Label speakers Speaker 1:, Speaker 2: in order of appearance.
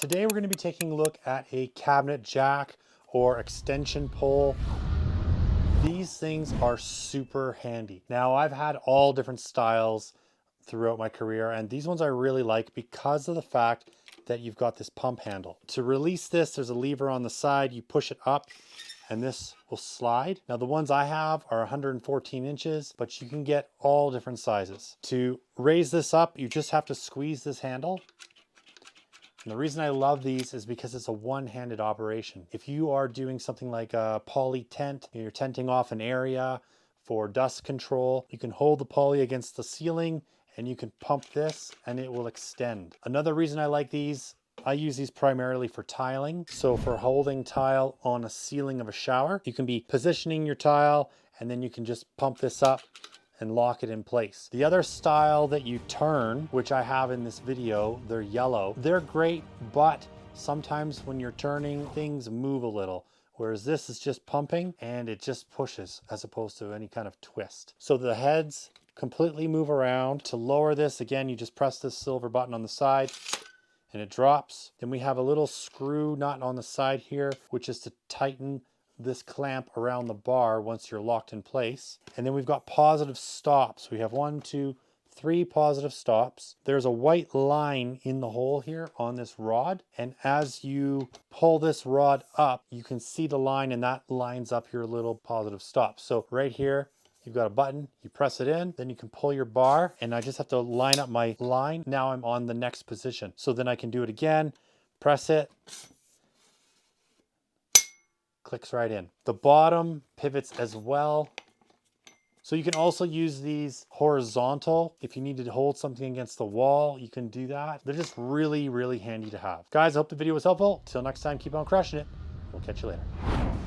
Speaker 1: Today we're going to be taking a look at a cabinet jack or extension pole. These things are super handy. Now I've had all different styles throughout my career, and these ones I really like because of the fact that you've got this pump handle. To release this, there's a lever on the side. You push it up and this will slide. Now the ones I have are 114 inches, but you can get all different sizes. To raise this up, you just have to squeeze this handle. And the reason I love these is because it's a one-handed operation. If you are doing something like a poly tent, you're tenting off an area for dust control, you can hold the poly against the ceiling and you can pump this and it will extend. Another reason I like these, I use these primarily for tiling. So for holding tile on a ceiling of a shower, you can be positioning your tile and then you can just pump this up and lock it in place. The other style that you turn, which I have in this video, they're yellow. They're great, but sometimes when you're turning, things move a little. Whereas this is just pumping and it just pushes as opposed to any kind of twist. So the heads completely move around. To lower this, again, you just press this silver button on the side and it drops. Then we have a little screw nut on the side here, which is to tighten this clamp around the bar once you're locked in place. And then we've got positive stops. We have 1, 2, 3 positive stops. There's a white line in the hole here on this rod. And as you pull this rod up, you can see the line and that lines up your little positive stop. So right here, you've got a button, you press it in, then you can pull your bar and I just have to line up my line. Now I'm on the next position. So then I can do it again, press it, clicks right in. The bottom pivots as well. So you can also use these horizontal. If you need to hold something against the wall, you can do that. They're just really, really handy to have. Guys, I hope the video was helpful. Till next time, keep on crushing it. We'll catch you later.